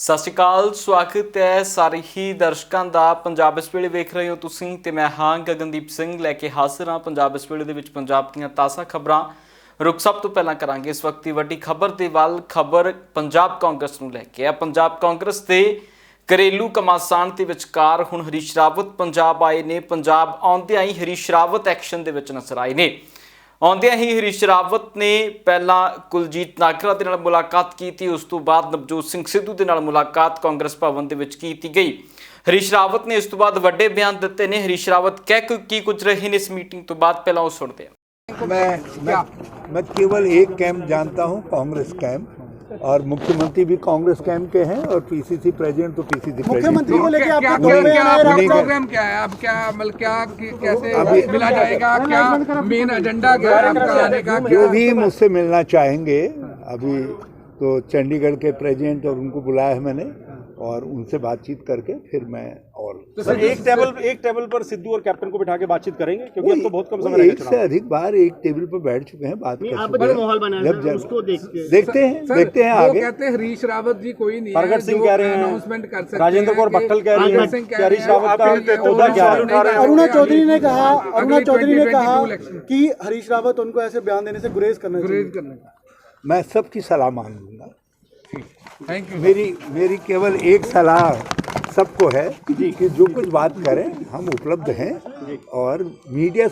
ਸਤਿ ਸ਼੍ਰੀ ਅਕਾਲ, ਸਵਾਗਤ ਹੈ ਸਾਰੇ ਹੀ ਦਰਸ਼ਕਾਂ ਦਾ। ਪੰਜਾਬ ਇਸ ਵੇਲੇ ਵੇਖ ਰਹੇ ਹੋ ਤੁਸੀਂ ਤੇ ਮੈਂ ਹਾਂ ਗਗਨਦੀਪ ਸਿੰਘ ਲੈ ਕੇ ਹਾਜ਼ਰ ਹਾਂ ਪੰਜਾਬ ਇਸ ਵੇਲੇ ਦੇ ਵਿੱਚ ਪੰਜਾਬ ਦੀਆਂ ਤਾਜ਼ਾ ਖਬਰਾਂ। ਰੁਕ ਸਭ ਤੋਂ ਪਹਿਲਾਂ ਕਰਾਂਗੇ ਇਸ ਵਕਤ ਦੀ ਵੱਡੀ ਖਬਰ ਦੇ ਵੱਲ। ਖਬਰ ਪੰਜਾਬ ਕਾਂਗਰਸ ਨੂੰ ਲੈ ਕੇ ਹੈ। ਪੰਜਾਬ ਕਾਂਗਰਸ ਦੇ ਘਰੇਲੂ ਘਮਾਸਾਨ ਦੇ ਵਿਚਕਾਰ ਹੁਣ ਹਰੀਸ਼ ਰਾਵਤ ਪੰਜਾਬ ਆਏ ਨੇ। ਪੰਜਾਬ ਆਉਂਦਿਆਂ ਹੀ ਹਰੀਸ਼ ਰਾਵਤ ਐਕਸ਼ਨ ਦੇ ਵਿੱਚ ਨਜ਼ਰ ਆਏ ਨੇ। ਆਉਂਦਿਆਂ ਹੀ ਹਰੀਸ਼ ਰਾਵਤ ਨੇ ਪਹਿਲਾਂ ਕੁਲਜੀਤ ਨਾਗਰਾ ਦੇ ਨਾਲ ਮੁਲਾਕਾਤ ਕੀਤੀ, ਉਸ ਤੋਂ ਬਾਅਦ ਨਵਜੋਤ ਸਿੰਘ ਸਿੱਧੂ ਦੇ ਨਾਲ ਮੁਲਾਕਾਤ ਕਾਂਗਰਸ ਭਵਨ ਦੇ ਵਿੱਚ ਕੀਤੀ ਗਈ। ਹਰੀਸ਼ ਰਾਵਤ ਨੇ ਇਸ ਤੋਂ ਬਾਅਦ ਵੱਡੇ ਬਿਆਨ ਦਿੱਤੇ ਨੇ। ਹਰੀਸ਼ ਰਾਵਤ ਕਹਿ ਕੀ कुछ रहे ने इस मीटिंग तो बाद पहला वो सुनते हैं। मैं केवल एक कैंप जानता हूं, कांग्रेस कैंप, और मुख्यमंत्री भी कांग्रेस कैंप के हैं और पीसीसी प्रेसिडेंट तो पीसीसी मुख्यमंत्री को लेके आपका प्रोग्राम क्या है? अब क्या मतलब क्या कैसे मिला जाएगा? क्या मेन एजेंडा क्या है आपका आने का? जो भी मुझसे मिलना चाहेंगे, अभी तो चंडीगढ़ के प्रेसिडेंट और उनको बुलाया है मैंने, और उनसे बातचीत करके फिर मैं और तो सर एक टेबल पर सिद्धू और कैप्टन को बिठा के बातचीत करेंगे, क्योंकि अब तो बहुत कम समय एक से अधिक बार एक टेबल पर बैठ चुके हैं, बात कर चुके हैं। माहौल बनाया उसको देखते हैं आगे। कहते हैं हरीश रावत जी कोई नहीं, प्रगट सिंह कह रहे हैं, अनाउंसमेंट कर सकते हैं। राजेंद्र कौर भट्टल कह रही है कि हरीश रावत का ओहदा क्या है। अरुणा चौधरी ने कहा कि हरीश रावत उनको ऐसे बयान देने से गुरेज करना चाहिए। मैं सबकी सलाह मान लूंगा। Thank you. मेरी केवल एक सलाह सबको है कि जो कुछ बात करें हम उपलब्ध हैं, और मीडिया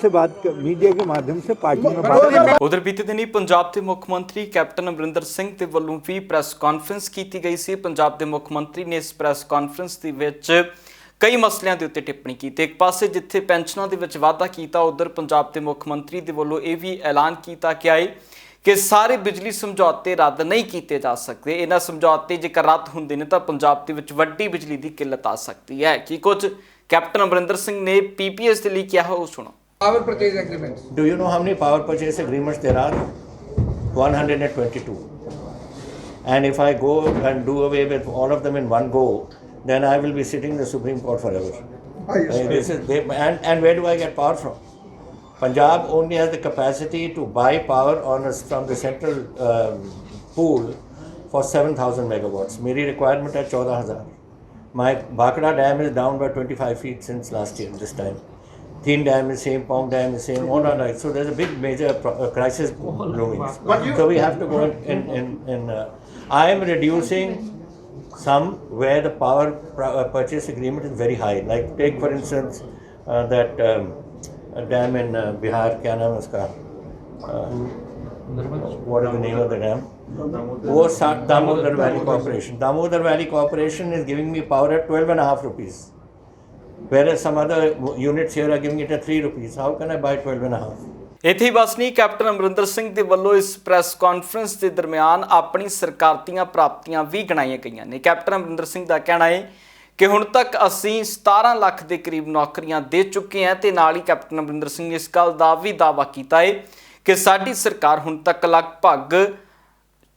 के माध्यम से पार्टी में बात करें। उधर बीते दिनी पंजाब के मुख्य मंत्री कैप्टन अमरिंदर सिंह के वलों भी प्रैस कॉन्फ्रेंस की गई सी। पंजाब के मुख्य मंत्री ने इस प्रैस कॉन्फ्रेंस के विच कई मसलों के उत्ते टिप्पणी की। एक पासे जिथे पेंशनों के विच वाधा किया, उधर पंजाब के मुख्य मंत्री के वलों यह भी ऐलान किया गया है कि सारे बिजली समझौते रद्द नहीं किए जा सकते। इन्हां समझौते जेकर रद्द होंदे ने तां पंजाब दे विच वड्डी बिजली की किल्लत आ सकती है। कि कुछ कैप्टन अमरिंदर सिंह ने पीपीएस के लिए किया है, वो सुनो। Power purchase agreement, Do you know how many power purchase agreements there are? 122. And if I go and do away with all of them in one go, then I will be sitting in the Supreme Court forever. And where do I get power from? Punjab only has the capacity to buy power from the central pool for 7,000 megawatts. मेरी requirement है 14,000. My Bhakra dam is down by 25 feet since last year this time. Teen dam is same, Pong dam is same, all are right. So there's a big major crisis looming. So we have to go in I am reducing some where the power purchase agreement is very high. Like take for instance that dam in Bihar, क्या नाम है उसका, what is the name of the dam? वो Damodar valley corporation. Damodar valley corporation is giving me power at 12.5 rupees, whereas some other units here are giving it at 3 rupees. How can I buy 12.5? ਇੱਥੇ ਹੀ ਬਸ ਨਹੀਂ, captain Amarinder Singh ਦੇ ਵੱਲੋਂ ਇਸ press conference ਦੇ ਦਰਮਿਆਨ ਆਪਣੀ ਸਰਕਾਰ ਦੀਆਂ ਪ੍ਰਾਪਤੀਆਂ ਵੀ ਗਿਣਾਈਆਂ ਗਈਆਂ ਨੇ। ਕੈਪਟਨ ਅਮਰਿੰਦਰ ਸਿੰਘ ਦਾ ਕਹਿਣਾ ਹੈ कि हुण तक असी 17 लाख के करीब नौकरियां दे चुके हैं। तो नाल ही कैप्टन अमरिंदर सिंह ने इस गल का भी दावा किया है कि साडी सरकार हुण तक लगभग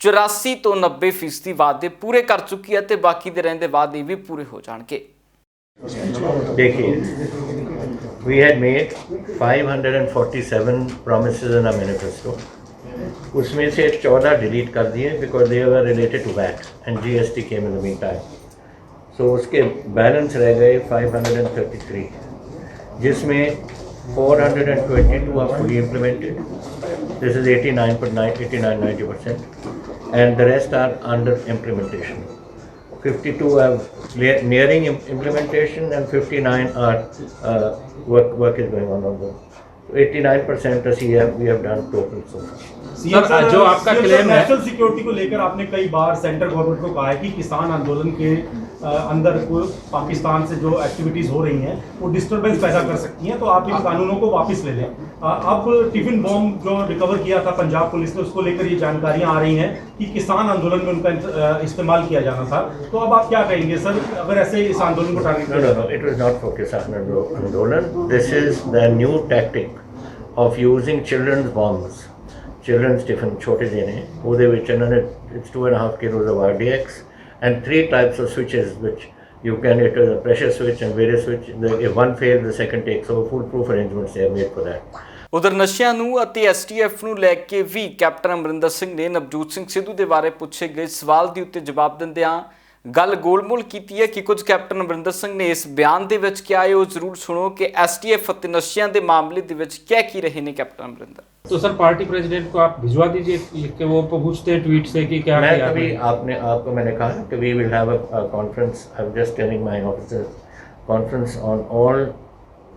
84 तो 90% वादे पूरे कर चुकी है, तो बाकी दे रहिंदे वादे भी पूरे हो जाणगे। देखिए, we had made 547 promises in our manifesto. उसमें से 14 डिलीट कर दिए because they were related to VAT and GST came in the meantime. So उसके बैलेंस रह गए 533, जिसमें 422 are fully implemented. This is 89-90%, and the rest are under implementation. 52 are nearing implementation, and 59 are work is going on them. So 89% we have done total so far. Sir, जो आपका claim है national security को लेकर, आपने कई बार central government को कहा है कि किसान आंदोलन के अंदर कोई पाकिस्तान से जो एक्टिविटीज़ हो रही हैं वो डिस्टर्बेंस पैदा कर सकती हैं, तो आप इन कानूनों को वापस ले लें। अब टिफिन बॉम्ब जो रिकवर किया था पंजाब पुलिस ने, उसको लेकर ये जानकारियां आ रही हैं कि किसान आंदोलन में उनका इस्तेमाल किया जाना था। तो अब आप क्या कहेंगे सर, अगर ऐसे इस आंदोलन को टारगेट किया? No, it was not for किसान आंदोलन. This is the new tactic of using children's bombs. Children tiffin छोटे देने ਉਹਦੇ ਵਿੱਚ ਇਹਨਾਂ ਨੇ 2.5 kilos of RDX and 3 types of switches which you can, it is a pressure switch and various switch. If one fails, the second takes over. Foolproof arrangements they have made for that. उधर नशियां नूं ਅਤੇ STF ਨੂੰ ਲੈ ਕੇ ਵੀ captain Amarinder Singh ਨੇ ਨਵਜੋਤ ਸਿੰਘ ਸਿੱਧੂ ਦੇ ਬਾਰੇ ਪੁੱਛੇ ਗਏ ਸਵਾਲ ਦੇ ਉੱਤੇ ਜਵਾਬ ਦਿੰਦਿਆਂ ਗੱਲ ਗੋਲਮੋਲ ਕੀਤੀ ਹੈ ਕਿ ਕੁਝ ਕੈਪਟਨ ਅਮਰਿੰਦਰ ਸਿੰਘ ਨੇ ਇਸ ਬਿਆਨ ਦੇ ਵਿੱਚ ਕਿਹਾ ਹੈ। ਉਹ ਜ਼ਰੂਰ ਸੁਣੋ कि STF ਅਤੇ ਨਸ਼ਿਆਂ ਦੇ मामले ਦੇ ਵਿੱਚ ਕਹਿ ਕੀ ਰਹੇ ਨੇ कैप्टन अमरिंदर। तो सर पार्टी प्रेसिडेंट को आप भिजवा दीजिए लिख के, वो पूछते हैं ट्वीट से कि क्या मैं किया कभी आपने। आपको मैंने कहा कि we will have a conference, I am just telling my officers, conference on all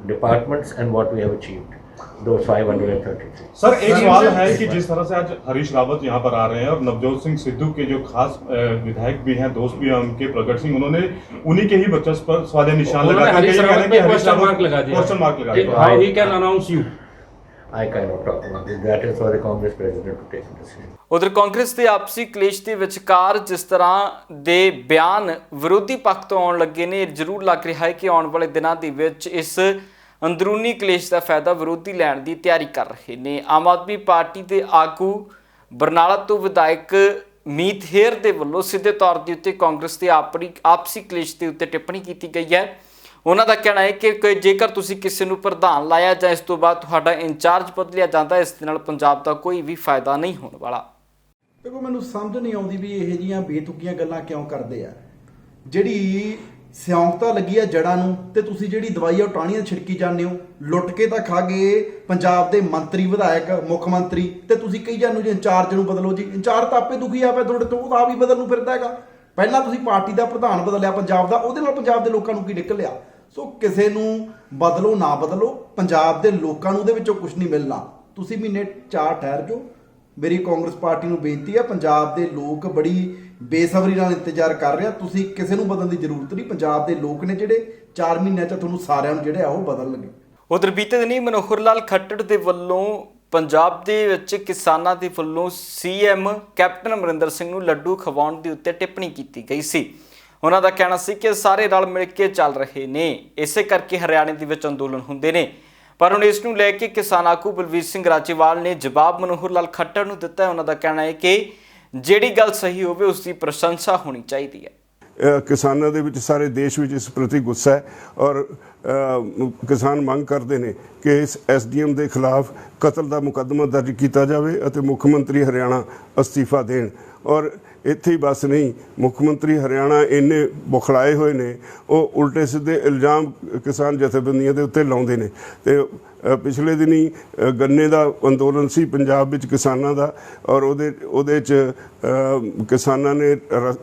departments and what we have achieved, those 533। Sir एक सवाल है कि जिस तरह से आज हरीश रावत यहाँ पर आ रहे हैं और नवजोत सिंह सिद्धू के जो खास विधायक भी हैं, दोस्त भी हैं उनके, प्रगट सिंह, उन्होंने उन्हीं के ही वर्चस्व पर स्वाधीन निशान लगा हरीश रावत पे क्वेश्चन मार्क लगा दिया। How he can announce you? I cannot talk about it. That is for the Congress president to take a decision. ਉਧਰ ਕਾਂਗਰਸ ਦੇ ਆਪਸੀ ਕਲੇਸ਼ ਦੇ ਵਿਚਕਾਰ ਜਿਸ ਤਰ੍ਹਾਂ ਦੇ ਬਿਆਨ ਵਿਰੋਧੀ ਪੱਖ ਤੋਂ ਆਉਣ ਲੱਗੇ ਨੇ, ਜ਼ਰੂਰ ਲੱਗ ਰਿਹਾ ਹੈ ਕਿ ਆਉਣ ਵਾਲੇ ਦਿਨਾਂ ਦੇ ਵਿੱਚ ਇਸ ਅੰਦਰੂਨੀ ਕਲੇਸ਼ ਦਾ ਫਾਇਦਾ ਵਿਰੋਧੀ ਲੈਣ ਦੀ ਤਿਆਰੀ ਕਰ ਰਹੇ ਨੇ। ਆਮ ਆਦਮੀ ਪਾਰਟੀ ਦੇ ਆਗੂ ਬਰਨਾਲਾ ਤੋਂ ਵਿਧਾਇਕ ਮੀਤ ਹੇਰ ਦੇ ਵੱਲੋਂ ਸਿੱਧੇ ਤੌਰ ਦੇ ਉੱਤੇ ਕਾਂਗਰਸ ਦੇ ਆਪਸੀ ਕਲੇਸ਼ ਦੇ ਉੱਤੇ ਟਿੱਪਣੀ ਕੀਤੀ ਗਈ ਹੈ। ਉਹਨਾਂ ਦਾ ਕਹਿਣਾ ਹੈ ਕਿ ਜੇਕਰ ਤੁਸੀਂ ਕਿਸੇ ਨੂੰ ਪ੍ਰਧਾਨ ਲਾਇਆ ਜਾਂ ਇਸ ਤੋਂ ਬਾਅਦ ਤੁਹਾਡਾ ਇੰਚਾਰਜ ਬਦਲਿਆ ਜਾਂਦਾ, ਇਸ ਦੇ ਨਾਲ ਪੰਜਾਬ ਦਾ ਕੋਈ ਵੀ ਫਾਇਦਾ ਨਹੀਂ ਹੋਣ ਵਾਲਾ। ਦੇਖੋ, ਮੈਨੂੰ ਸਮਝ ਨਹੀਂ ਆਉਂਦੀ ਵੀ ਇਹੋ ਜਿਹੀਆਂ ਬੇਤੁਕੀਆਂ ਗੱਲਾਂ ਕਿਉਂ ਕਰਦੇ ਆ। ਜਿਹੜੀ ਸਿਉਂਕਤਾ ਲੱਗੀ ਆ ਜੜਾਂ ਨੂੰ, ਤੇ ਤੁਸੀਂ ਜਿਹੜੀ ਦਵਾਈ ਆ ਉਹ ਟਾਹਣੀਆਂ ਛਿੜਕੀ ਜਾਂਦੇ ਹੋ। ਲੁੱਟ ਕੇ ਤਾਂ ਖਾ ਗਏ ਪੰਜਾਬ ਦੇ ਮੰਤਰੀ, ਵਿਧਾਇਕ, ਮੁੱਖ ਮੰਤਰੀ, ਤੇ ਤੁਸੀਂ ਕਹੀ ਜਾਂਦੇ ਹੋ ਜੀ ਇੰਚਾਰਜ ਨੂੰ ਬਦਲੋ। ਜੀ ਇੰਚਾਰਜ ਤਾਂ ਆਪੇ ਦੁਖੀ ਆ ਪਿਆ ਤੁਹਾਡੇ ਤੋਂ, ਉਹਦਾ ਆਪ ਹੀ ਬਦਲ ਨੂੰ ਫਿਰਦਾ ਹੈਗਾ। ਪਹਿਲਾਂ ਤੁਸੀਂ ਪਾਰਟੀ ਦਾ ਪ੍ਰਧਾਨ ਬਦਲਿਆ ਪੰਜਾਬ ਦਾ, ਉਹਦੇ ਨਾਲ ਪੰਜਾਬ ਦੇ ਲੋਕਾਂ ਨੂੰ ਕੀ ਨਿਕਲਿਆ? ਸੋ ਕਿਸੇ ਨੂੰ ਬਦਲੋ ਨਾ ਬਦਲੋ, ਪੰਜਾਬ ਦੇ ਲੋਕਾਂ ਨੂੰ ਉਹਦੇ ਵਿੱਚੋਂ ਕੁਝ ਨਹੀਂ ਮਿਲਣਾ। ਤੁਸੀਂ ਮਹੀਨੇ 4 ਠਹਿਰ ਜਾਓ। ਮੇਰੀ ਕਾਂਗਰਸ ਪਾਰਟੀ ਨੂੰ ਬੇਨਤੀ ਹੈ, ਪੰਜਾਬ ਦੇ ਲੋਕ ਬੜੀ ਬੇਸਬਰੀ ਨਾਲ ਇੰਤਜ਼ਾਰ ਕਰ ਰਹੇ ਆ। ਤੁਸੀਂ ਕਿਸੇ ਨੂੰ ਬਦਲਣ ਦੀ ਜ਼ਰੂਰਤ ਨਹੀਂ। ਪੰਜਾਬ ਦੇ ਲੋਕ ਨੇ ਜਿਹੜੇ 4 ਮਹੀਨਿਆਂ 'ਚ ਤੁਹਾਨੂੰ ਸਾਰਿਆਂ ਨੂੰ ਜਿਹੜੇ ਆ ਉਹ ਬਦਲਣਗੇ। ਉਧਰ ਬੀਤੇ ਦਿਨੀ ਮਨੋਹਰ ਲਾਲ ਖੱਟੜ ਦੇ ਵੱਲੋਂ ਪੰਜਾਬ ਦੇ ਵਿੱਚ ਕਿਸਾਨਾਂ ਦੇ ਵੱਲੋਂ CM ਕੈਪਟਨ ਅਮਰਿੰਦਰ ਸਿੰਘ ਨੂੰ ਲੱਡੂ ਖਵਾਉਣ ਦੇ ਉੱਤੇ ਟਿੱਪਣੀ ਕੀਤੀ ਗਈ ਸੀ। ਉਹਨਾਂ ਦਾ ਕਹਿਣਾ ਸੀ ਕਿ ਸਾਰੇ ਰਲ ਮਿਲ ਕੇ ਚੱਲ ਰਹੇ ਨੇ, ਇਸੇ ਕਰਕੇ ਹਰਿਆਣੇ ਦੇ ਵਿੱਚ ਅੰਦੋਲਨ ਹੁੰਦੇ ਨੇ। ਪਰ ਹੁਣ ਇਸ ਨੂੰ ਲੈ ਕੇ ਕਿਸਾਨ ਆਗੂ ਬਲਵੀਰ ਸਿੰਘ ਰਾਜੇਵਾਲ ਨੇ ਜਵਾਬ ਮਨੋਹਰ ਲਾਲ ਖੱਟੜ ਨੂੰ ਦਿੱਤਾ। ਉਹਨਾਂ ਦਾ ਕਹਿਣਾ ਹੈ ਕਿ ਜਿਹੜੀ ਗੱਲ ਸਹੀ ਹੋਵੇ ਉਸ ਦੀ ਪ੍ਰਸ਼ੰਸਾ ਹੋਣੀ ਚਾਹੀਦੀ ਹੈ। ਕਿਸਾਨਾਂ ਦੇ ਵਿੱਚ ਸਾਰੇ ਦੇਸ਼ ਵਿੱਚ ਇਸ ਪ੍ਰਤੀ ਗੁੱਸਾ ਹੈ ਔਰ ਕਿਸਾਨ ਮੰਗ ਕਰਦੇ ਨੇ ਕਿ ਇਸ SDM ਦੇ ਖਿਲਾਫ ਕਤਲ ਦਾ ਮੁਕੱਦਮਾ ਦਰਜ ਕੀਤਾ ਜਾਵੇ ਅਤੇ ਮੁੱਖ ਮੰਤਰੀ ਹਰਿਆਣਾ ਅਸਤੀਫਾ ਦੇਣ। ਔਰ ਇੱਥੇ ਹੀ ਬਸ ਨਹੀਂ, ਮੁੱਖ ਮੰਤਰੀ ਹਰਿਆਣਾ ਇੰਨੇ ਬੁਖਲਾਏ ਹੋਏ ਨੇ, ਉਹ ਉਲਟੇ ਸਿੱਧੇ ਇਲਜ਼ਾਮ ਕਿਸਾਨ ਜਥੇਬੰਦੀਆਂ ਦੇ ਉੱਤੇ ਲਾਉਂਦੇ ਨੇ। ਤੇ ਪਿਛਲੇ ਦਿਨੀ ਗੰਨੇ ਦਾ ਅੰਦੋਲਨ ਸੀ ਪੰਜਾਬ ਵਿੱਚ ਕਿਸਾਨਾਂ ਦਾ, ਔਰ ਉਹਦੇ 'ਚ ਕਿਸਾਨਾਂ ਨੇ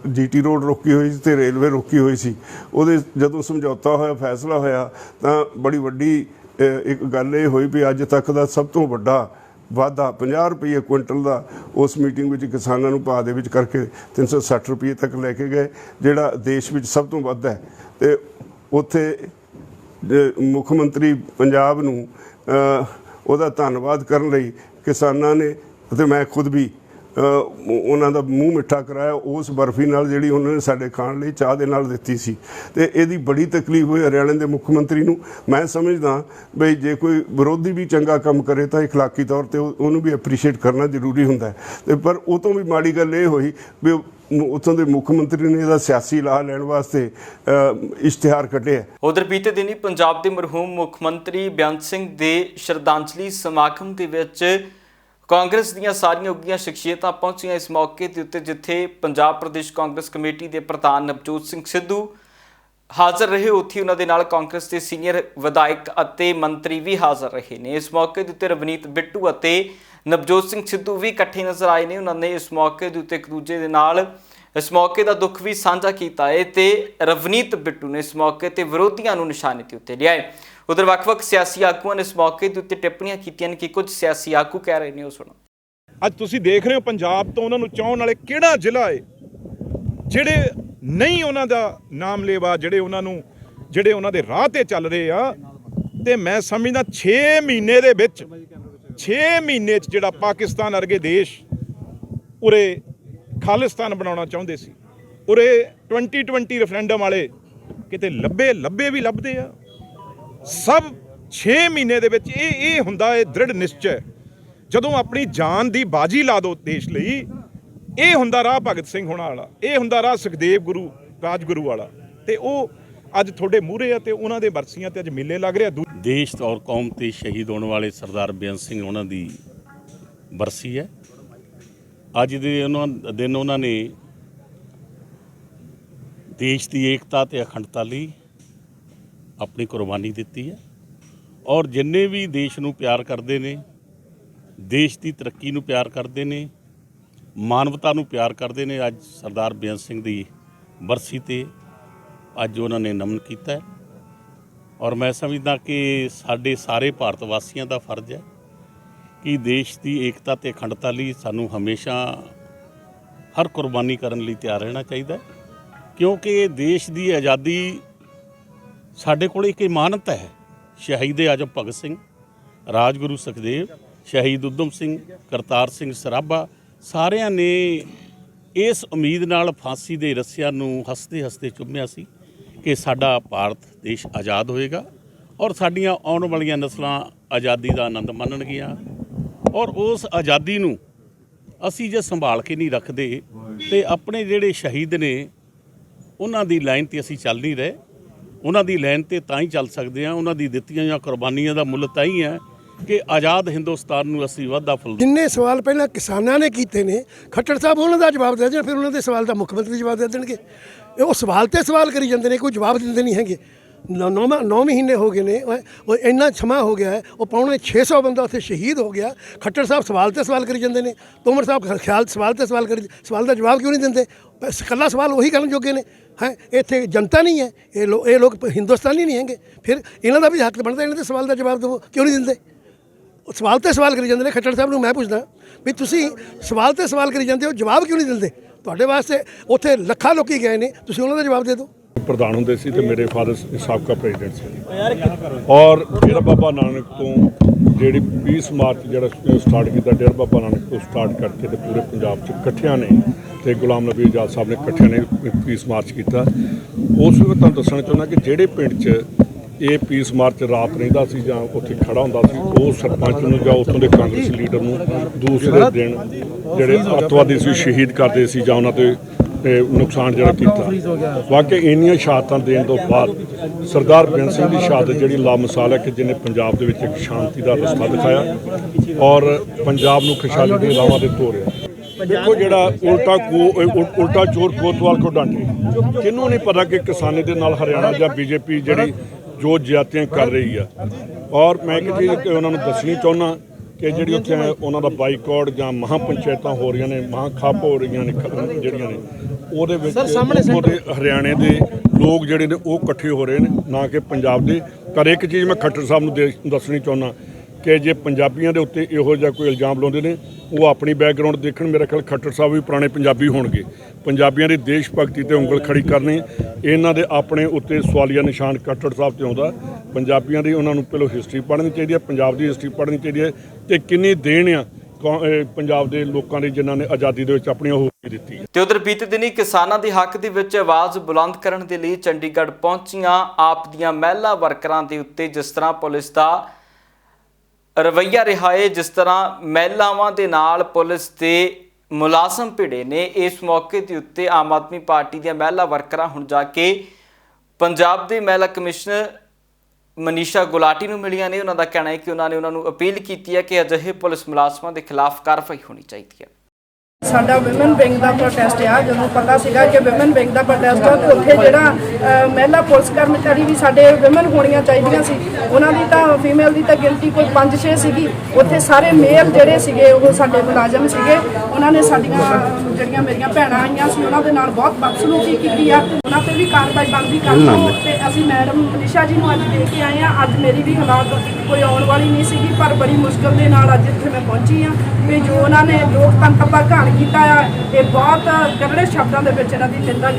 GT ਰੋਡ ਰੋਕੀ ਹੋਈ ਸੀ ਤੇ ਰੇਲਵੇ ਰੋਕੀ ਹੋਈ ਸੀ। ਉਹਦੇ ਜਦੋਂ ਸਮਝੌਤਾ ਹੋਇਆ, ਫੈਸਲਾ ਹੋਇਆ, ਤਾਂ ਬੜੀ ਵੱਡੀ ਇੱਕ ਗੱਲ ਇਹ ਹੋਈ ਵੀ ਅੱਜ ਤੱਕ ਦਾ ਸਭ ਤੋਂ ਵੱਡਾ ਵਾਧਾ 50 ਰੁਪਏ ਕੁਇੰਟਲ ਦਾ ਉਸ ਮੀਟਿੰਗ ਵਿੱਚ ਕਿਸਾਨਾਂ ਨੂੰ ਭਾਅ ਦੇ ਵਿੱਚ ਕਰਕੇ 360 ਰੁਪਏ ਤੱਕ ਲੈ ਕੇ ਗਏ, ਜਿਹੜਾ ਦੇਸ਼ ਵਿੱਚ ਸਭ ਤੋਂ ਵੱਧ ਹੈ। ਤੇ ਉੱਥੇ ਮੁੱਖ ਮੰਤਰੀ ਪੰਜਾਬ ਨੂੰ ਉਹਦਾ ਧੰਨਵਾਦ ਕਰਨ ਲਈ ਕਿਸਾਨਾਂ ਨੇ ਅਤੇ ਮੈਂ ਖੁਦ ਵੀ ਉਹਨਾਂ ਦਾ ਮੂੰਹ ਮਿੱਠਾ ਕਰਾਇਆ ਉਸ ਬਰਫੀ ਨਾਲ, ਜਿਹੜੀ ਉਹਨਾਂ ਨੇ ਸਾਡੇ ਖਾਣ ਲਈ ਚਾਹ ਦੇ ਨਾਲ ਦਿੱਤੀ ਸੀ। ਤੇ ਇਹਦੀ ਬੜੀ ਤਕਲੀਫ ਹੋਈ ਹਰਿਆਣੇ ਦੇ ਮੁੱਖ ਮੰਤਰੀ ਨੂੰ। ਮੈਂ ਸਮਝਦਾ ਬਈ ਜੇ ਕੋਈ ਵਿਰੋਧੀ ਵੀ ਚੰਗਾ ਕੰਮ ਕਰੇ ਤਾਂ ਇਖਲਾਕੀ ਤੌਰ ਤੇ ਉਹਨੂੰ ਵੀ ਐਪਰੀਸ਼ੀਏਟ ਕਰਨਾ ਜ਼ਰੂਰੀ ਹੁੰਦਾ ਹੈ। ਤੇ ਪਰ ਉਹ ਤੋਂ ਵੀ ਮਾੜੀ ਗੱਲ ਇਹ ਹੋਈ ਵੀ ਉੱਥੋਂ ਦੇ ਮੁੱਖ ਮੰਤਰੀ ਨੇ ਇਹਦਾ ਸਿਆਸੀ ਲਾਹਾ ਲੈਣ ਵਾਸਤੇ ਇਸ਼ਤਿਹਾਰ ਕੱਢਿਆ। ਉਧਰ ਬੀਤੇ ਦਿਨੀ ਪੰਜਾਬ ਦੇ ਮਰਹੂਮ ਮੁੱਖ ਮੰਤਰੀ ਬੇਅੰਤ ਸਿੰਘ ਦੇ ਸ਼ਰਧਾਂਜਲੀ ਸਮਾਗਮ ਦੇ ਵਿੱਚ ਕਾਂਗਰਸ ਦੀਆਂ ਸਾਰੀਆਂ ਉੱਘੀਆਂ ਸ਼ਖਸੀਅਤਾਂ ਪਹੁੰਚੀਆਂ ਇਸ ਮੌਕੇ ਦੇ ਉੱਤੇ, ਜਿੱਥੇ ਪੰਜਾਬ ਪ੍ਰਦੇਸ਼ ਕਾਂਗਰਸ ਕਮੇਟੀ ਦੇ ਪ੍ਰਧਾਨ ਨਵਜੋਤ ਸਿੰਘ ਸਿੱਧੂ ਹਾਜ਼ਰ ਰਹੇ। ਉੱਥੇ ਉਹਨਾਂ ਦੇ ਨਾਲ ਕਾਂਗਰਸ ਦੇ ਸੀਨੀਅਰ ਵਿਧਾਇਕ ਅਤੇ ਮੰਤਰੀ ਵੀ ਹਾਜ਼ਰ ਰਹੇ ਨੇ। ਇਸ ਮੌਕੇ ਦੇ ਉੱਤੇ ਰਵਨੀਤ ਬਿੱਟੂ ਅਤੇ ਨਵਜੋਤ ਸਿੰਘ ਸਿੱਧੂ ਵੀ ਇਕੱਠੇ ਨਜ਼ਰ ਆਏ ਨੇ। ਉਹਨਾਂ ਨੇ ਇਸ ਮੌਕੇ ਦੇ ਉੱਤੇ ਇੱਕ ਦੂਜੇ ਦੇ ਨਾਲ ਇਸ ਮੌਕੇ ਦਾ ਦੁੱਖ ਵੀ ਸਾਂਝਾ ਕੀਤਾ ਹੈ ਤੇ ਰਵਨੀਤ ਬਿੱਟੂ ਨੇ ਇਸ ਮੌਕੇ ਤੇ ਵਿਰੋਧੀਆਂ ਨੂੰ ਨਿਸ਼ਾਨੇ ਤੇ ਉੱਤੇ ਲਿਆ ਹੈ। ਉਧਰ ਵੱਖ-ਵੱਖ ਸਿਆਸੀ ਆਗੂਆਂ ਨੇ ਇਸ ਮੌਕੇ ਦੇ ਉੱਤੇ ਟਿੱਪਣੀਆਂ ਕੀਤੀਆਂ ਨੇ ਕਿ ਕੁਝ ਸਿਆਸੀ ਆਗੂ ਕਹਿ ਰਹੇ ਨੇ, ਉਹ ਸੁਣੋ। ਅੱਜ ਤੁਸੀਂ ਦੇਖ ਰਹੇ ਹੋ ਪੰਜਾਬ ਤੋਂ ਉਹਨਾਂ ਨੂੰ ਚਾਹੁਣ ਵਾਲੇ ਕਿਹੜਾ ਜ਼ਿਲ੍ਹਾ ਹੈ ਜਿਹੜੇ ਨਹੀਂ ਉਹਨਾਂ ਦਾ ਨਾਮ ਲੇਵਾ, ਜਿਹੜੇ ਉਹਨਾਂ ਦੇ ਰਾਹ ਤੇ ਚੱਲ ਰਹੇ ਆ। ਤੇ ਮੈਂ ਸਮਝਦਾ 6 ਮਹੀਨੇ ਦੇ ਵਿੱਚ 6 ਮਹੀਨੇ 'ਚ ਜਿਹੜਾ ਪਾਕਿਸਤਾਨ ਵਰਗੇ ਦੇਸ਼ ਉਰੇ ਖਾਲਿਸਤਾਨ ਬਣਾਉਣਾ ਚਾਹੁੰਦੇ ਸੀ, ਉਰੇ 2020 ਰੈਫਰੈਂਡਮ ਵਾਲੇ ਕਿਤੇ ਲੱਭੇ ਵੀ ਲੱਭਦੇ ਆ। ਸਭ 6 ਮਹੀਨੇ ਦੇ ਵਿੱਚ ਇਹ ਹੁੰਦਾ ਹੈ ਦ੍ਰਿੜ ਨਿਸ਼ਚੈ। ਜਦੋਂ ਆਪਣੀ ਜਾਨ ਦੀ ਬਾਜੀ ਲਾ ਦਿਓ ਦੇਸ਼ ਲਈ, ਇਹ ਹੁੰਦਾ ਰਾਹ ਭਗਤ ਸਿੰਘ ਹੋਣਾ ਵਾਲਾ, ਇਹ ਹੁੰਦਾ ਰਾਹ ਸੁਖਦੇਵ ਰਾਜਗੁਰੂ ਵਾਲਾ। ਤੇ ਉਹ ਅੱਜ ਤੁਹਾਡੇ ਮੂਹਰੇ ਆ ਤੇ ਉਹਨਾਂ ਦੇ ਬਰਸੀਆਂ ਤੇ ਅੱਜ ਮੇਲੇ ਲੱਗ ਰਿਹਾ। ਦੇਸ਼ ਔਰ ਕੌਮ ਤੇ ਸ਼ਹੀਦ ਹੋਣ ਵਾਲੇ ਸਰਦਾਰ ਬੇਅੰਤ ਸਿੰਘ ਉਹਨਾਂ ਦੀ ਬਰਸੀ ਹੈ। ਅੱਜ ਦੇ ਦਿਨ ਉਹਨਾਂ ਨੇ ਦੇਸ਼ ਦੀ ਏਕਤਾ ਤੇ ਅਖੰਡਤਾ ਲਈ ਆਪਣੀ ਕੁਰਬਾਨੀ ਦਿੱਤੀ ਹੈ ਔਰ ਜਿੰਨੇ ਵੀ ਦੇਸ਼ ਨੂੰ ਪਿਆਰ ਕਰਦੇ ਨੇ, ਦੇਸ਼ ਦੀ ਤਰੱਕੀ ਨੂੰ ਪਿਆਰ ਕਰਦੇ ਨੇ, ਮਾਨਵਤਾ ਨੂੰ ਪਿਆਰ ਕਰਦੇ ਨੇ, ਅੱਜ ਸਰਦਾਰ ਬੇਅੰਤ ਸਿੰਘ ਦੀ ਬਰਸੀ ਤੇ ਅੱਜ ਉਹਨਾਂ ਨੇ ਨਮਨ ਕੀਤਾ ਹੈ। ਔਰ ਮੈਂ ਸਮਝਦਾ ਕਿ ਸਾਡੇ ਸਾਰੇ ਭਾਰਤ ਵਾਸੀਆਂ ਦਾ ਫਰਜ਼ ਹੈ ਕਿ ਦੇਸ਼ ਦੀ ਏਕਤਾ ਤੇ ਅਖੰਡਤਾ ਲਈ ਸਾਨੂੰ ਹਮੇਸ਼ਾ ਹਰ ਕੁਰਬਾਨੀ ਕਰਨ ਲਈ ਤਿਆਰ ਰਹਿਣਾ ਚਾਹੀਦਾ ਹੈ, ਕਿਉਂਕਿ ਦੇਸ਼ ਦੀ ਆਜ਼ਾਦੀ ਸਾਡੇ ਕੋਲ ਇੱਕ ਇਮਾਨਤ ਹੈ। ਸ਼ਹੀਦ ਆਜ਼ਮ ਭਗਤ ਸਿੰਘ, ਰਾਜਗੁਰੂ ਸੁਖਦੇਵ, ਸ਼ਹੀਦ ਊਧਮ ਸਿੰਘ, ਕਰਤਾਰ ਸਿੰਘ ਸਰਾਭਾ ਸਾਰਿਆਂ ਨੇ ਇਸ ਉਮੀਦ ਨਾਲ ਫਾਂਸੀ ਦੇ ਰੱਸਿਆਂ ਨੂੰ ਹੱਸਦੇ ਹੱਸਦੇ ਚੁੰਮਿਆ ਸੀ ਕਿ ਸਾਡਾ ਭਾਰਤ ਦੇਸ਼ ਆਜ਼ਾਦ ਹੋਏਗਾ ਔਰ ਸਾਡੀਆਂ ਆਉਣ ਵਾਲੀਆਂ ਨਸਲਾਂ ਆਜ਼ਾਦੀ ਦਾ ਆਨੰਦ ਮਾਣਨਗੀਆਂ। ਔਰ ਉਸ ਆਜ਼ਾਦੀ ਨੂੰ ਅਸੀਂ ਜੇ ਸੰਭਾਲ ਕੇ ਨਹੀਂ ਰੱਖਦੇ ਤੇ ਆਪਣੇ ਜਿਹੜੇ ਸ਼ਹੀਦ ਨੇ ਉਹਨਾਂ ਦੀ ਲਾਈਨ ਤੇ ਅਸੀਂ ਚੱਲ ਨਹੀਂ ਰਹੇ। ਉਹਨਾਂ ਦੀ ਲਾਈਨ ਤੇ ਤਾਂ ਹੀ ਚੱਲ ਸਕਦੇ ਹਾਂ, ਉਹਨਾਂ ਦੀ ਦਿੱਤੀਆਂ ਜਾਂ ਕੁਰਬਾਨੀਆਂ ਦਾ ਮੁੱਲ ਤਾਂ ਹੀ ਹੈ ਕਿ ਆਜ਼ਾਦ ਹਿੰਦੁਸਤਾਨ ਨੂੰ ਅਸੀਂ ਵਾਧਾ ਫੁੱਲ। ਜਿੰਨੇ ਸਵਾਲ ਪਹਿਲਾਂ ਕਿਸਾਨਾਂ ਨੇ ਕੀਤੇ ਨੇ, ਖੱਟੜ ਸਾਹਿਬ ਉਹਨਾਂ ਦਾ ਜਵਾਬ ਦੇ ਦੇਣ, ਫਿਰ ਉਹਨਾਂ ਦੇ ਸਵਾਲ ਦਾ ਮੁੱਖ ਮੰਤਰੀ ਜਵਾਬ ਦੇ ਦੇਣਗੇ। ਉਹ ਸਵਾਲ ਤੇ ਸਵਾਲ ਕਰੀ ਜਾਂਦੇ ਨੇ, ਕੋਈ ਜਵਾਬ ਦਿੰਦੇ ਨਹੀਂ ਹੈਗੇ। 9 ਮਹੀਨੇ ਹੋ ਗਏ ਨੇ, ਉਹ ਇੰਨਾ ਸਮਾਂ ਹੋ ਗਿਆ ਹੈ, ਉਹ ਪੌਣੇ 600 ਬੰਦਾ ਉੱਥੇ ਸ਼ਹੀਦ ਹੋ ਗਿਆ। ਖੱਟੜ ਸਾਹਿਬ ਸਵਾਲ ਤੇ ਸਵਾਲ ਕਰੀ ਜਾਂਦੇ ਨੇ, ਤੋਮਰ ਸਾਹਿਬ ਖਿਆਲ ਸਵਾਲ ਤੇ ਸਵਾਲ ਕਰੀ, ਸਵਾਲ ਦਾ ਜਵਾਬ ਕਿਉਂ ਨਹੀਂ ਦਿੰਦੇ? ਇਕੱਲਾ ਸਵਾਲ ਉਹੀ ਕਰਨ ਜੋਗੇ ਨੇ ਹੈ। ਇੱਥੇ ਜਨਤਾ ਨਹੀਂ ਹੈ, ਇਹ ਲੋਕ ਹਿੰਦੁਸਤਾਨੀ ਨਹੀਂ ਹੈਗੇ। ਫਿਰ ਇਹਨਾਂ ਦਾ ਵੀ ਹੱਕ ਬਣਦਾ, ਇਹਨਾਂ ਦੇ ਸਵਾਲ ਦਾ ਜਵਾਬ ਦਿਓ, ਕਿਉਂ ਨਹੀਂ ਦਿੰਦੇ? ਸਵਾਲ ਤੇ ਸਵਾਲ ਕਰੀ ਜਾਂਦੇ ਨੇ। ਖੱਟੜ ਸਾਹਿਬ ਨੂੰ ਮੈਂ ਪੁੱਛਦਾ ਵੀ ਤੁਸੀਂ ਸਵਾਲ ਤੇ ਸਵਾਲ ਕਰੀ ਜਾਂਦੇ ਹੋ, ਜਵਾਬ ਕਿਉਂ ਨਹੀਂ ਦਿੰਦੇ? ਤੁਹਾਡੇ ਵਾਸਤੇ ਉੱਥੇ ਲੱਖਾਂ ਲੋਕੀ ਗਏ ਨੇ, ਤੁਸੀਂ ਉਹਨਾਂ ਦਾ ਜਵਾਬ ਦੇ ਦਿਓ। ਪ੍ਰਧਾਨ ਹੁੰਦੇ ਸੀ ਤੇ ਮੇਰੇ ਫਾਦਰ ਸਾਬਕਾ ਪ੍ਰੈਜ਼ੀਡੈਂਟ ਸੀ ਔਰ ਡੇਰਾ ਬਾਬਾ ਨਾਨਕ ਤੋਂ ਜਿਹੜੀ 20 ਮਾਰਚ ਜਿਹੜਾ ਸਟਾਰਟ ਕੀਤਾ, ਡੇਰਾ ਬਾਬਾ ਨਾਨਕ ਤੋਂ ਸਟਾਰਟ ਕਰਕੇ ਤੇ ਪੂਰੇ ਪੰਜਾਬ 'ਚ ਇਕੱਠਿਆਂ ਨੇ ਤੇ ਗੁਲਾਮ ਨਬੀ ਆਜ਼ਾਦ ਸਾਹਿਬ ਨੇ ਇਕੱਠਿਆਂ ਨੇ 20 ਮਾਰਚ ਕੀਤਾ। ਉਸ ਵੇਲੇ ਤੁਹਾਨੂੰ ਦੱਸਣਾ ਚਾਹੁੰਦਾ ਕਿ ਜਿਹੜੇ ਪਿੰਡ 'ਚ ਇਹ 20 ਮਾਰਚ ਰਾਤ ਰਹਿੰਦਾ ਸੀ ਜਾਂ ਉੱਥੇ ਖੜਾ ਹੁੰਦਾ ਸੀ, ਉਹ ਸਰਪੰਚ ਨੂੰ ਜਾਂ ਉੱਥੋਂ ਦੇ ਕਾਂਗਰਸੀ ਲੀਡਰ ਨੂੰ ਦੂਸਰੇ ਦਿਨ ਜਿਹੜੇ ਅੱਤਵਾਦੀ ਸੀ ਸ਼ਹੀਦ ਕਰਦੇ ਸੀ ਜਾਂ ਉਹਨਾਂ ਤੇ ਨੁਕਸਾਨ ਜਿਹੜਾ ਕੀਤਾ। ਵਾਕਈ ਇੰਨੀਆਂ ਸ਼ਹਾਦਤਾਂ ਦੇਣ ਤੋਂ ਬਾਅਦ ਸਰਦਾਰ ਬੇਅੰਤ ਸਿੰਘ ਦੀ ਸ਼ਹਾਦਤ ਜਿਹੜੀ ਲਾਮਿਸਾਲ ਹੈ ਕਿ ਜਿਹਨੇ ਪੰਜਾਬ ਦੇ ਵਿੱਚ ਇੱਕ ਸ਼ਾਂਤੀ ਦਾ ਰਸਤਾ ਦਿਖਾਇਆ ਔਰ ਪੰਜਾਬ ਨੂੰ ਖੁਸ਼ਹਾਲੀ ਦੀ ਰਾਹਾਂ ਤੇ ਤੋਰਿਆ। ਦੇਖੋ ਜਿਹੜਾ ਉਲਟਾ ਚੋਰ ਕੋਤਵਾਲ ਕੋ ਡਾਂਟੇ, ਕਿਹਨੂੰ ਨਹੀਂ ਪਤਾ ਕਿ ਕਿਸਾਨੀ ਦੇ ਨਾਲ ਹਰਿਆਣਾ ਜਾਂ ਬੀਜੇਪੀ ਜਿਹੜੀ ਜੋ ਜ਼ਿਆਦਤੀਆਂ ਕਰ ਰਹੀ ਆ। ਔਰ ਮੈਂ ਇੱਕ ਚੀਜ਼ ਉਹਨਾਂ ਨੂੰ ਦੱਸਣੀ ਚਾਹੁੰਦਾ ਕਿ ਜਿਹੜੀ ਉੱਥੇ ਉਹਨਾਂ ਦਾ ਬਾਈਕਾਟ ਜਾਂ ਮਹਾਂ ਪੰਚਾਇਤਾਂ ਹੋ ਰਹੀਆਂ ਨੇ, ਮਹਾਂ ਖੱਪ ਹੋ ਰਹੀਆਂ ਨੇ ਜਿਹੜੀਆਂ ਨੇ, ਉਹਦੇ ਵਿੱਚ ਉਹਦੇ ਹਰਿਆਣੇ ਦੇ ਲੋਕ ਜਿਹੜੇ ਨੇ ਉਹ ਇਕੱਠੇ ਹੋ ਰਹੇ ਨੇ, ਨਾ ਕਿ ਪੰਜਾਬ ਦੇ। ਪਰ ਇੱਕ ਚੀਜ਼ ਮੈਂ ਖੱਟੜ ਸਾਹਿਬ ਨੂੰ ਦੱਸਣੀ ਚਾਹੁੰਦਾ ਕਿ ਜੇ ਪੰਜਾਬੀਆਂ ਦੇ ਉੱਤੇ ਇਹੋ ਜਿਹਾ ਕੋਈ ਇਲਜ਼ਾਮ ਲਾਉਂਦੇ ਨੇ, ਉਹ ਆਪਣੀ ਬੈਕਗਰਾਊਂਡ ਦੇਖਣ। ਮੇਰਾ ਖਿਆਲ ਖੱਟੜ ਸਾਹਿਬ ਵੀ ਪੁਰਾਣੇ ਪੰਜਾਬੀ ਹੋਣਗੇ। ਪੰਜਾਬੀਆਂ ਦੀ ਦੇਸ਼ ਭਗਤੀ ਤੇ ਉਂਗਲ ਖੜੀ ਕਰਨੀ, ਇਹਨਾਂ ਦੇ ਆਪਣੇ ਉੱਤੇ ਸਵਾਲੀਆ ਨਿਸ਼ਾਨ ਖੱਟੜ ਸਾਹਿਬ ਤੇ ਆਉਂਦਾ। ਪੰਜਾਬੀਆਂ ਦੀ ਉਹਨਾਂ ਨੂੰ ਪਹਿਲਾਂ ਹਿਸਟਰੀ ਪੜ੍ਹਨੀ ਚਾਹੀਦੀ ਹੈ, ਪੰਜਾਬ ਦੀ ਹਿਸਟਰੀ ਪੜ੍ਹਨੀ ਚਾਹੀਦੀ ਹੈ ਤੇ ਕਿੰਨੀ ਦੇਣ ਆ ਪੰਜਾਬ ਦੇ ਲੋਕਾਂ ਦੀ ਜਿਨ੍ਹਾਂ ਨੇ ਆਜ਼ਾਦੀ ਦੇ ਵਿੱਚ ਆਪਣੀ ਉਹ ਦਿੱਤੀ ਹੈ। ਤੇ ਉਧਰ ਬੀਤੇ ਦਿਨੀ ਕਿਸਾਨਾਂ ਦੇ ਹੱਕ ਦੇ ਵਿੱਚ ਆਵਾਜ਼ ਬੁਲੰਦ ਕਰਨ ਦੇ ਲਈ ਚੰਡੀਗੜ੍ਹ ਪਹੁੰਚੀਆਂ ਆਪ ਦੀਆਂ ਮਹਿਲਾ ਵਰਕਰਾਂ ਦੇ ਉੱਤੇ ਜਿਸ ਤਰ੍ਹਾਂ ਪੁਲਿਸ ਦਾ ਰਵੱਈਆ ਰਿਹਾ ਹੈ, ਜਿਸ ਤਰ੍ਹਾਂ ਮਹਿਲਾਵਾਂ ਦੇ ਨਾਲ ਪੁਲਿਸ ਦੇ ਮੁਲਾਜ਼ਮ ਭਿੜੇ ਨੇ, ਇਸ ਮੌਕੇ ਦੇ ਉੱਤੇ ਆਮ ਆਦਮੀ ਪਾਰਟੀ ਦੀਆਂ ਮਹਿਲਾ ਵਰਕਰਾਂ ਹੁਣ ਜਾ ਕੇ ਪੰਜਾਬ ਦੇ ਮਹਿਲਾ ਕਮਿਸ਼ਨਰ ਮਨੀਸ਼ਾ ਗੁਲਾਟੀ ਨੂੰ ਮਿਲੀਆਂ ਨੇ। ਉਹਨਾਂ ਦਾ ਕਹਿਣਾ ਹੈ ਕਿ ਉਹਨਾਂ ਨੇ ਉਹਨਾਂ ਨੂੰ ਅਪੀਲ ਕੀਤੀ ਹੈ ਕਿ ਅਜਿਹੇ ਪੁਲਿਸ ਮੁਲਾਜ਼ਮਾਂ ਦੇ ਖਿਲਾਫ ਕਾਰਵਾਈ ਹੋਣੀ ਚਾਹੀਦੀ ਹੈ। ਸਾਡਾ ਵਿਮਨ ਵਿੰਗ ਦਾ ਪ੍ਰੋਟੈਸਟ ਆ, ਜਦੋਂ ਪਤਾ ਸੀਗਾ ਕਿ ਵਿਮਨ ਵਿੰਗ ਦਾ ਪ੍ਰੋਟੈਸਟ ਆ, ਤੇ ਉੱਥੇ ਜਿਹੜਾ ਮਹਿਲਾ ਪੁਲਿਸ ਕਰਮਚਾਰੀ ਵੀ ਸਾਡੇ ਵਿਮਨ ਹੋਣੀਆਂ ਚਾਹੀਦੀਆਂ ਸੀ। ਉਹਨਾਂ ਦੀ ਤਾਂ ਫੀਮੇਲ ਦੀ ਤਾਂ ਗਿਣਤੀ ਕੋਈ 5-6 ਸੀਗੀ, ਉੱਥੇ ਸਾਰੇ ਮੇਲ ਜਿਹੜੇ ਸੀਗੇ ਉਹ ਸਾਡੇ ਮੁਲਾਜ਼ਮ ਸੀਗੇ। ਉਹਨਾਂ ਨੇ ਸਾਡੀਆਂ ਜਿਹੜੀਆਂ ਮੇਰੀਆਂ ਭੈਣਾਂ ਆਈਆਂ ਸੀ ਉਹਨਾਂ ਦੇ ਨਾਲ ਬਹੁਤ ਬਦਸਲੂਕੀ ਕੀਤੀ ਆ, ਉਹਨਾਂ ਤੇ ਵੀ ਕਾਰਵਾਈ ਬਣਦੀ ਕਰਨੀ। ਤੇ ਅਸੀਂ ਮੈਡਮ ਮਨੀਸ਼ਾ ਜੀ ਨੂੰ ਅੱਜ ਦੇ ਕੇ ਆਏ ਆ। ਅੱਜ ਮੇਰੀ ਵੀ ਹਾਲਾਤ ਕੋਈ ਆਉਣ ਵਾਲੀ ਨਹੀਂ ਸੀਗੀ, ਪਰ ਬੜੀ ਮੁਸ਼ਕਲ ਦੇ ਨਾਲ ਅੱਜ ਇੱਥੇ ਮੈਂ ਪਹੁੰਚੀ ਆ ਵੀ ਜੋ ਉਹਨਾਂ ਨੇ ਲੋਕਤੰਤਰ ਦਾ ਘਾਣ ਕੀਤਾ ਆ, ਇਹ ਬਹੁਤ ਕਰੜੇ ਸ਼ਬਦਾਂ ਦੇ ਵਿੱਚ ਇਹਨਾਂ ਦੀ ਨਿੰਦਾ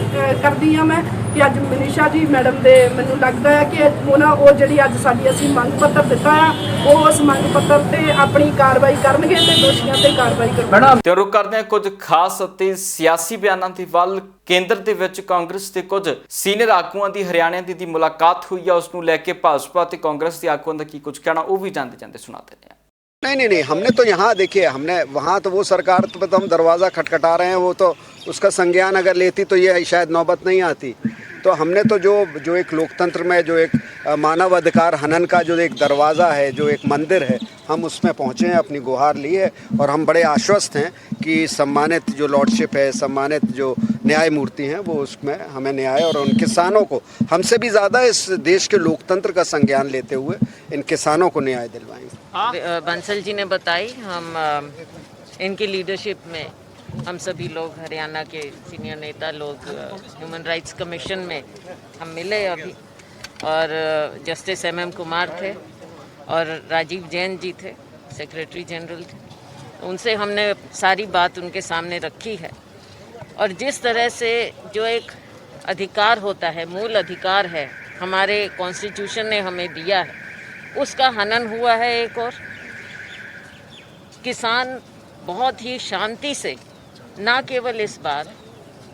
ਕਰਦੀ ਆ ਮੈਂ ਕਿ ਅੱਜ ਮਨੀਸ਼ਾ ਜੀ ਮੈਡਮ ਦੇ ਮੈਨੂੰ ਲੱਗਦਾ ਹੈ ਕਿ ਉਹ ਜਿਹੜੀ ਅੱਜ ਸਾਡੀ ਅਸੀਂ ਮੰਗ ਪੱਤਰ ਦਿੱਤਾ ਆ, ਉਹ ਉਸ ਮੰਗ ਪੱਤਰ ਤੇ ਆਪਣੀ ਕਾਰਵਾਈ ਕਰਨਗੇ ਤੇ ਦੋਸ਼ੀਆਂ ਤੇ ਕਾਰਵਾਈ ਕਰਨਗੇ। ਤੇ ਰੁਕ ਕਰਦੇ ਹਾਂ ਕੁਝ ਖਾਸ ਅਤੇ ਸਿਆਸੀ ਬਿਆਨਾਂ ਦੇ ਵੱਲ। ਕੇਂਦਰ ਦੇ ਵਿੱਚ ਕਾਂਗਰਸ ਦੇ ਕੁਝ ਸੀਨੀਅਰ ਆਗੂਆਂ ਦੀ ਹਰਿਆਣਾ ਦੀ ਮੁਲਾਕਾਤ ਹੋਈ ਆ, ਉਸ ਨੂੰ ਲੈ ਕੇ ਭਾਜਪਾ ਤੇ ਕਾਂਗਰਸ ਦੇ ਆਗੂਆਂ ਦਾ ਕੀ ਕੁਝ ਕਹਿਣਾ, ਉਹ ਵੀ ਜਾਂਦੇ ਜਾਂਦੇ ਸੁਣਾ ਦਿੰਦੇ ਆ। नहीं, हमने तो यहाँ देखिए, हमने वहाँ तो वो सरकार तो हम दरवाज़ा खटखटा रहे हैं, वो तो उसका संज्ञान अगर लेती तो ये शायद नौबत नहीं आती। तो हमने तो जो एक लोकतंत्र में जो एक मानव अधिकार हनन का जो एक दरवाज़ा है, जो एक मंदिर है, हम उसमें पहुँचे हैं, अपनी गुहार ली है और हम बड़े आश्वस्त हैं कि सम्मानित जो लॉर्डशिप है, सम्मानित जो न्याय मूर्ति हैं, वो उसमें हमें न्याय और उन किसानों को हमसे भी ज़्यादा इस देश के लोकतंत्र का संज्ञान लेते हुए इन किसानों को न्याय दिलवाएंगे। बंसल जी ने बताई, हम इनकी लीडरशिप में हम सभी लोग हरियाणा के सीनियर नेता लोग ह्यूमन राइट्स कमीशन में हम मिले अभी, और जस्टिस MM कुमार थे और राजीव जैन जी थे, सेक्रेटरी जनरल थे। उनसे हमने सारी बात उनके सामने रखी है, और जिस तरह से जो एक अधिकार होता है, मूल अधिकार है, हमारे कॉन्स्टिट्यूशन ने हमें दिया है, उसका हनन हुआ है। एक और किसान बहुत ही शांति से, ना केवल इस बार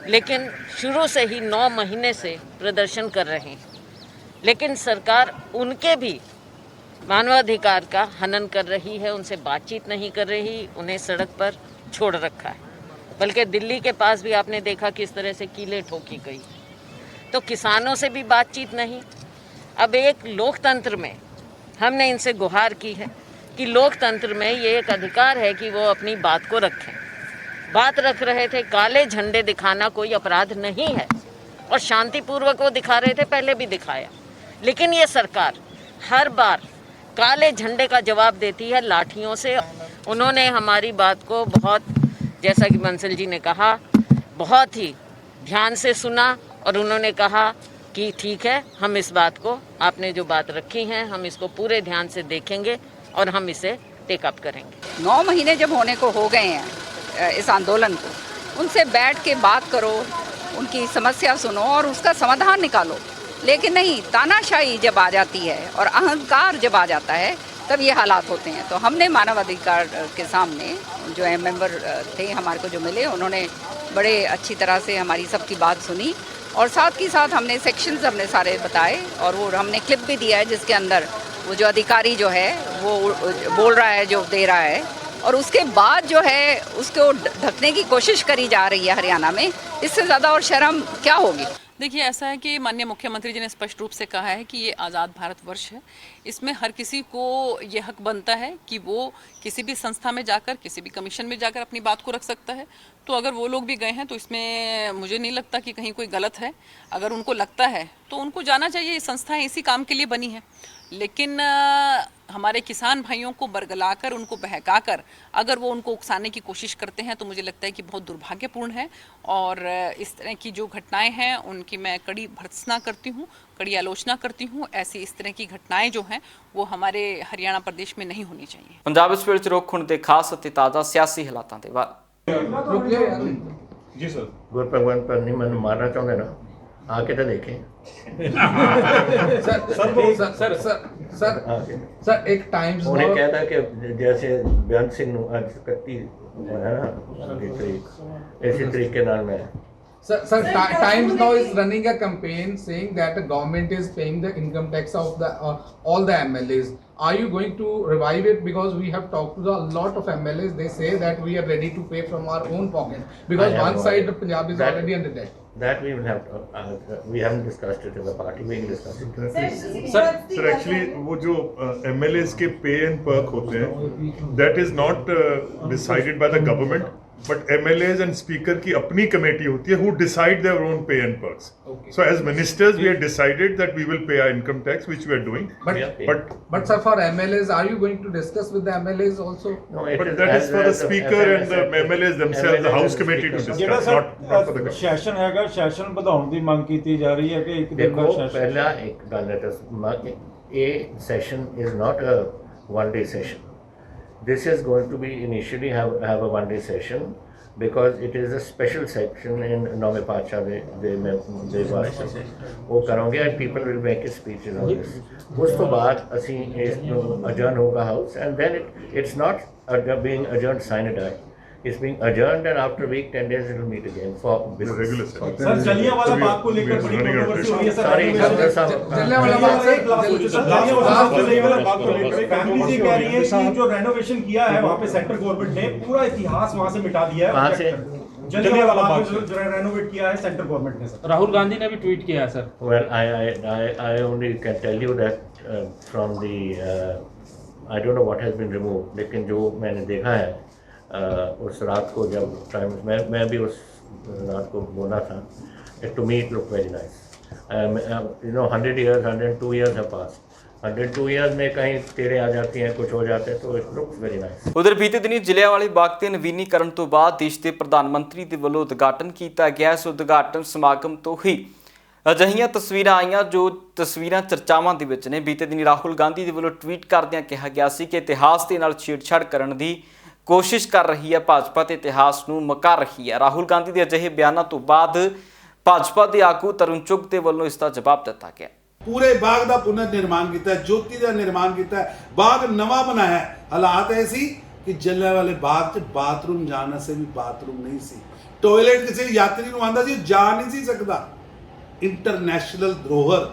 लेकिन शुरू से ही 9 महीने से प्रदर्शन कर रहे हैं, लेकिन सरकार उनके भी मानवाधिकार का हनन कर रही है, उनसे बातचीत नहीं कर रही, उन्हें सड़क पर छोड़ रखा है। बल्कि दिल्ली के पास भी आपने देखा किस तरह से कीलें ठोकी गई। तो किसानों से भी बातचीत नहीं। अब एक लोकतंत्र में हमने इनसे गुहार की है कि लोकतंत्र में ये एक अधिकार है कि वो अपनी बात को रखें। बात रख रहे थे, काले झंडे दिखाना कोई अपराध नहीं है, और शांतिपूर्वक वो दिखा रहे थे, पहले भी दिखाया। लेकिन ये सरकार हर बार काले झंडे का जवाब देती है लाठियों से। उन्होंने हमारी बात को बहुत, जैसा कि बंसल जी ने कहा, बहुत ही ध्यान से सुना, और उन्होंने कहा कि ठीक है, हम इस बात को, आपने जो बात रखी है, हम इसको पूरे ध्यान से देखेंगे और हम इसे टेकअप करेंगे। 9 महीने जब होने को हो गए हैं इस आंदोलन को, उनसे बैठ के बात करो, उनकी समस्या सुनो और उसका समाधान निकालो। लेकिन नहीं, तानाशाही जब आ जाती है और अहंकार जब आ जाता है, तब ये हालात होते हैं। तो हमने मानवाधिकार के सामने जो है मेंबर थे हमारे को जो मिले, उन्होंने बड़े अच्छी तरह से हमारी सबकी बात सुनी, और साथ ही साथ हमने सेक्शंस हमने सारे बताए, और वो हमने क्लिप भी दिया है जिसके अंदर वो जो अधिकारी जो है वो बोल रहा है, जो दे रहा है, और उसके बाद जो है उसको ढकने की कोशिश करी जा रही है हरियाणा में। इससे ज़्यादा और शर्म क्या होगी। देखिए, ऐसा है कि माननीय मुख्यमंत्री जी ने स्पष्ट रूप से कहा है कि ये आज़ाद भारत वर्ष है। इसमें हर किसी को ये हक बनता है कि वो किसी भी संस्था में जाकर, किसी भी कमीशन में जाकर अपनी बात को रख सकता है। तो अगर वो लोग भी गए हैं तो इसमें मुझे नहीं लगता कि कहीं कोई गलत है। अगर उनको लगता है तो उनको जाना चाहिए, ये संस्थाएं इसी काम के लिए बनी है। लेकिन हमारे किसान भाइयों को बरगलाकर, उनको बहकाकर अगर वो उनको उकसाने की कोशिश करते हैं तो मुझे लगता है कि बहुत दुर्भाग्यपूर्ण है। और इस तरह की जो घटनाएं हैं उनकी मैं कड़ी भर्त्सना करती हूँ, कड़ी आलोचना करती हूँ। ऐसी इस तरह की घटनाएं जो हैं वो हमारे हरियाणा प्रदेश में नहीं होनी चाहिए। पंजाब इस ਵੇਲੇ ਰੁੱਖ ਹੁਣ ਦੇ ਖਾਸ ਅਤੇ ਤਾਜ਼ਾ ਸਿਆਸੀ ਹਾਲਾਤਾਂ ਦੇ ਬਾਅਦ जी सर, गुरभगवंत पर नहीं मन मारना चाहते ना, आके तो देखें। सर एक टाइम्स उन्हें कहता कि जैसे बेअंत सिंह नूं अज 31 है ना इसी तरीके नाल मैं Sir, Times now is running a campaign saying that the government is paying the income tax of the all the MLAs. Are you going to revive it? Because we have talked to a lot of MLAs. They say that we are ready to pay from our own pocket. Because one side of Punjab is already under debt. That we will have to, we haven't discussed it as a party. We will discuss it. Sir actually वो जो MLAs के पे and Perk होते हैं, that is not decided by the government. But MLAs and speaker की अपनी committee होती है who decide their own pay and perks. Okay. So as ministers we have decided that we will pay our income tax, which we are doing. But sir, for MLAs, are you going to discuss with the MLAs also? No, but that is for the speaker and the MLAs themselves, the House committee to discuss, not for the government. Session ਹੈਗਾ, session ਵਧਾਉਣ ਦੀ ਮੰਗ ਕੀਤੀ ਜਾ ਰਹੀ ਹੈ ਕਿ ਇੱਕ ਦਿਨ ਦਾ ਸੈਸ਼ਨ। ਪਹਿਲਾ ਇੱਕ ਗੱਲ ਹੈ, ਇਹ session is not a one-day session. This is going to be initially have a one-day session because it is a special section in Nome Pacha ਦੇ ਵਾਸਤੇ ਉਹ ਕਰਾਂਗੇ and people will make speeches on this. ਉਸ ਤੋਂ ਬਾਅਦ ਅਸੀਂ ਇਸ ਨੂੰ adjourn ਹੋਗਾ house and then it's not being adjourned sine die. It's being adjourned and after a week 10 days it will meet again for regular session. Sir Jallianwala Bagh को लेकर बड़ी कंट्रोवर्सी हो रही है सर। जलियांवाला बाग को लेकर फैमिली जी कह रही है कि जो रेनोवेशन किया है वहाँ पे सेंट्रल गवर्नमेंट ने पूरा इतिहास वहाँ से मिटा दिया है। कहाँ से? जलियांवाला बाग जो रेनोवेट किया है सेंट्रल गवर्नमेंट ने सर। राहुल गांधी ने भी ट्वीट किया है sir. Well, I only can tell you that from the I don't know what has been removed, लेकिन जो मैंने देखा है उस रात को जब टाइम्स मैं भी उस रात को बोला था, to me it look very nice. 100 years, 102 years have passed. 102 years में कहीं टेढ़े आ जाती हैं, कुछ हो जाते हैं, तो इट लुक्स वेरी नाइस। ਉਧਰ ਬੀਤੇ ਦਿਨੀ ਜਲਿਆਂਵਾਲੇ ਬਾਗ ਤੇ ਨਵੀਨੀਕਰਨ ਤੋਂ ਬਾਅਦ ਦੇਸ਼ ਦੇ ਪ੍ਰਧਾਨ ਮੰਤਰੀ ਦੇ ਵੱਲੋਂ ਉਦਘਾਟਨ ਕੀਤਾ ਗਿਆ। ਇਸ ਉਦਘਾਟਨ ਸਮਾਗਮ ਤੋਂ ਹੀ ਅਜਿਹੀਆਂ ਤਸਵੀਰਾਂ ਆਈਆਂ ਜੋ ਤਸਵੀਰਾਂ ਚਰਚਾਵਾਂ ਦੇ ਵਿੱਚ ਨੇ। ਬੀਤੇ ਦਿਨੀ ਰਾਹੁਲ ਗਾਂਧੀ ਦੇ ਵੱਲੋਂ ਟਵੀਟ ਕਰਦਿਆਂ ਕਿਹਾ ਗਿਆ ਸੀ ਕਿ ਇਤਿਹਾਸ ਦੇ ਨਾਲ ਛੇੜਛਾੜ ਕਰਨ ਦੀ ਕੋਸ਼ਿਸ਼ ਕਰ ਰਹੀ ਹੈ ਭਾਜਪਾ ਤੇ ਇਤਿਹਾਸ ਨੂੰ ਮਕਾ ਰਹੀ ਹੈ। ਰਾਹੁਲ ਗਾਂਧੀ ਦੇ ਅਜਿਹੇ ਬਿਆਨਾਂ ਤੋਂ ਬਾਅਦ ਭਾਜਪਾ ਦੇ ਆਗੂ ਤਰੁਣ ਚੁੱਗ ਦੇ ਵੱਲੋਂ ਇਸ ਦਾ ਜਵਾਬ ਦਿੱਤਾ ਗਿਆ। पूरे बाग का पुनर्निर्माण किया, ज्योति का निर्माण किया, बाग नवा बनाया। हालात ऐसी कि जलियांवाले बाग च बाथरूम जाने से भी बाथरूम नहीं सी, टॉयलेट किसी यात्री को आंदा सी जा नहीं सी सकता। इंटरनेशनल धरोहर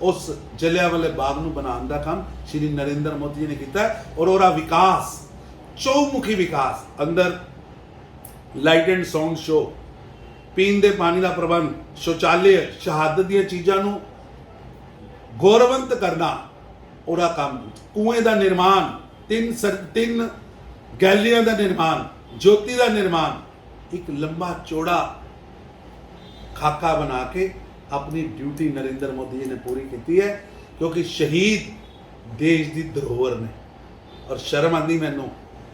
उस जलियांवाले बाग नूं बनाने का काम श्री नरेंद्र मोदी जी ने किया और ओरा विकास, चौमुखी विकास, अंदर लाइट एंड साउंड शो, पीण दे पानी का प्रबंध, शौचालय, शहादत दी चीज़ों नूं गौरवंत करना, ਉਹਦਾ ਕੰਮ, ਕੂਏ ਦਾ ਨਿਰਮਾਣ, ਤਿੰਨ ਗੈਲਰੀਆਂ ਦਾ ਨਿਰਮਾਣ, ਜੋਤੀ ਦਾ ਨਿਰਮਾਣ, ਇੱਕ ਲੰਬਾ ਚੌੜਾ ਖਾਕਾ ਬਣਾ ਕੇ ਆਪਣੀ ਡਿਊਟੀ ਨਰਿੰਦਰ ਮੋਦੀ ਜੀ ਨੇ ਪੂਰੀ ਕੀਤੀ ਹੈ, ਕਿਉਂਕਿ ਸ਼ਹੀਦ ਦੇਸ਼ ਦੀ ਧਰੋਹਰ ਨੇ। ਔਰ ਸ਼ਰਮ ਆਉਂਦੀ ਮੈਨੂੰ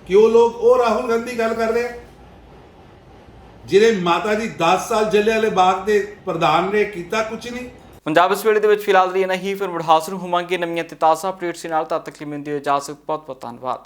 ਕਿ ਉਹ ਲੋਕ, ਉਹ ਰਾਹੁਲ ਗਾਂਧੀ ਗੱਲ ਕਰ ਰਹੇ ਜਿਹੜੇ ਮਾਤਾ ਜੀ 10 ਸਾਲ ਜਲਿਆਂਵਾਲੇ ਬਾਗ ਦੇ ਪ੍ਰਧਾਨ ਨੇ, ਕੀਤਾ ਕੁਝ ਨਹੀਂ। ਪੰਜਾਬ ਇਸ ਵੇਲੇ ਦੇ ਵਿੱਚ ਫਿਲਹਾਲ ਲਈ ਨਹੀਂ, ਫਿਰ ਮੁੜ ਹਾਜ਼ਰ ਹੋਵਾਂਗੇ ਨਵੀਆਂ ਤੇ ਤਾਜ਼ਾ ਅਪਡੇਟਸ ਦੇ ਨਾਲ। ਤਦ ਤੱਕ ਲਈ ਮੈਨੂੰ ਦਿਓ ਇਜਾਜ਼ਤ। ਬਹੁਤ ਬਹੁਤ ਧੰਨਵਾਦ।